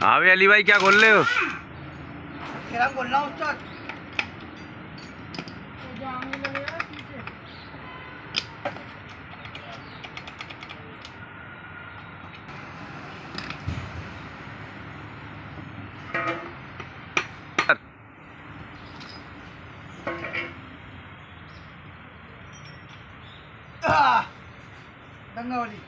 हाँ भाई अली भाई क्या खोल रहे हो? बोल रहा हूँ उस्ताद। दंगावली